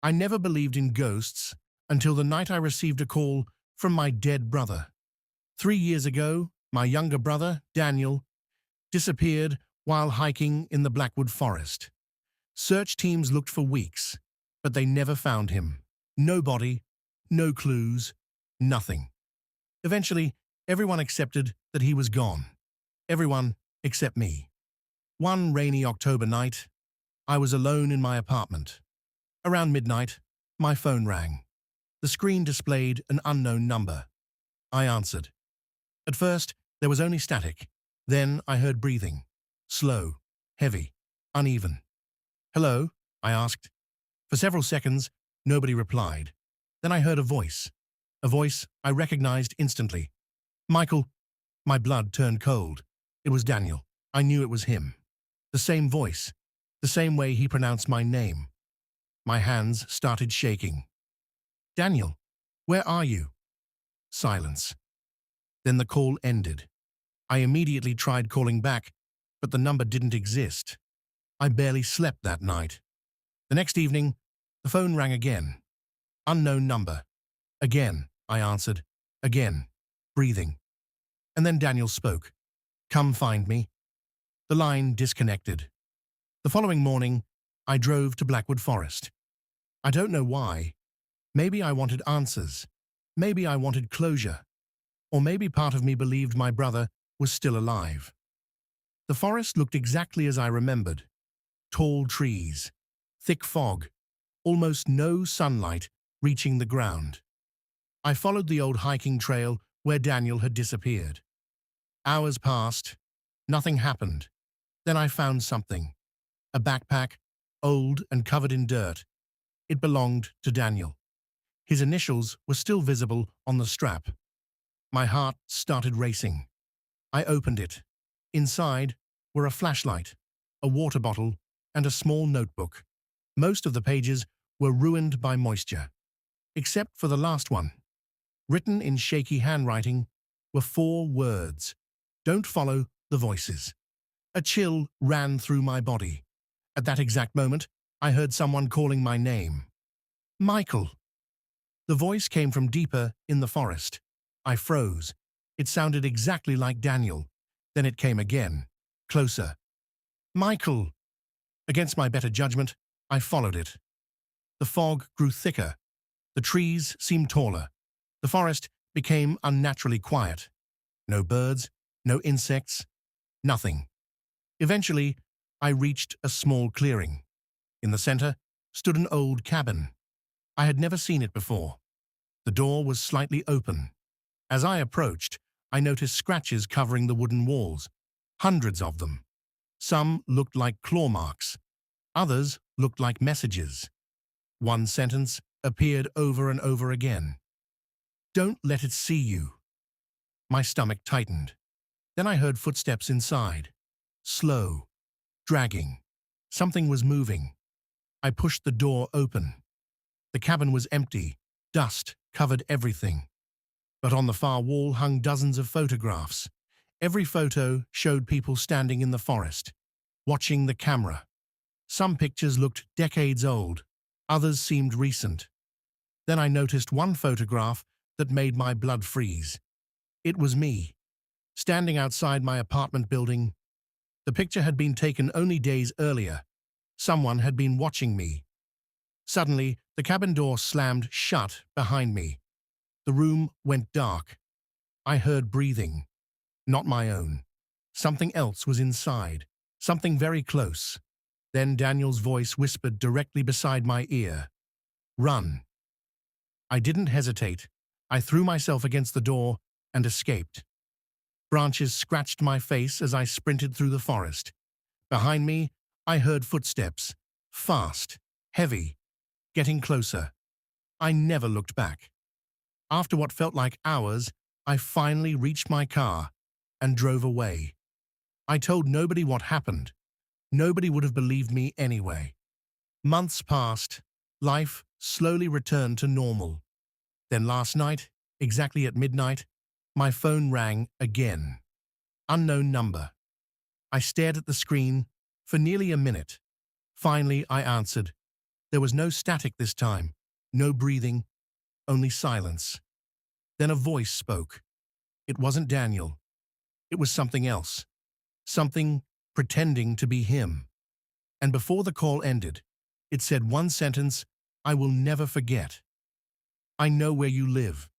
I never believed in ghosts until the night I received a call from my dead brother. 3 years ago, my younger brother, Daniel, disappeared while hiking in the Blackwood Forest. Search teams looked for weeks, but they never found him. No body, no clues, nothing. Eventually, everyone accepted that he was gone. Everyone except me. One rainy October night, I was alone in my apartment. Around midnight, my phone rang. The screen displayed an unknown number. I answered. At first, there was only static. Then I heard breathing. Slow, heavy, uneven. "Hello?" I asked. For several seconds, nobody replied. Then I heard a voice I recognized instantly. "Michael." My blood turned cold. It was Daniel. I knew it was him. The same voice, the same way he pronounced my name. My hands started shaking. "Daniel, where are you?" Silence. Then the call ended. I immediately tried calling back, but the number didn't exist. I barely slept that night. The next evening, the phone rang again. Unknown number. Again, I answered. Again, breathing. And then Daniel spoke. "Come find me." The line disconnected. The following morning, I drove to Blackwood Forest. I don't know why. Maybe I wanted answers. Maybe I wanted closure. Or maybe part of me believed my brother was still alive. The forest looked exactly as I remembered. Tall trees, thick fog, almost no sunlight reaching the ground. I followed the old hiking trail where Daniel had disappeared. Hours passed. Nothing happened. Then I found something. A backpack, old and covered in dirt. It belonged to Daniel. His initials were still visible on the strap. My heart started racing. I opened it. Inside were a flashlight, a water bottle, and a small notebook. Most of the pages were ruined by moisture, except for the last one. Written in shaky handwriting were 4 words: "Don't follow the voices." A chill ran through my body. At that exact moment, I heard someone calling my name. "Michael." The voice came from deeper in the forest. I froze. It sounded exactly like Daniel. Then it came again, closer. "Michael." Against my better judgment, I followed it. The fog grew thicker. The trees seemed taller. The forest became unnaturally quiet. No birds, no insects, nothing. Eventually, I reached a small clearing. In the center stood an old cabin. I had never seen it before. The door was slightly open. As I approached, I noticed scratches covering the wooden walls, hundreds of them. Some looked like claw marks. Others looked like messages. One sentence appeared over and over again. "Don't let it see you." My stomach tightened. Then I heard footsteps inside. Slow, dragging. Something was moving. I pushed the door open. The cabin was empty. Dust covered everything. But on the far wall hung dozens of photographs. Every photo showed people standing in the forest, watching the camera. Some pictures looked decades old. Others seemed recent. Then I noticed one photograph that made my blood freeze. It was me, standing outside my apartment building. The picture had been taken only days earlier. Someone had been watching me. Suddenly, the cabin door slammed shut behind me. The room went dark. I heard breathing. Not my own. Something else was inside. Something very close. Then Daniel's voice whispered directly beside my ear. "Run." I didn't hesitate. I threw myself against the door and escaped. Branches scratched my face as I sprinted through the forest. Behind me, I heard footsteps. Fast, heavy, getting closer. I never looked back. After what felt like hours, I finally reached my car and drove away. I told nobody what happened. Nobody would have believed me anyway. Months passed. Life slowly returned to normal. Then last night, exactly at midnight, my phone rang again. Unknown number. I stared at the screen for nearly a minute. Finally, I answered. There was no static this time, no breathing, only silence. Then a voice spoke. It wasn't Daniel. It was something else. Something pretending to be him. And before the call ended, it said one sentence I will never forget. I know where you live.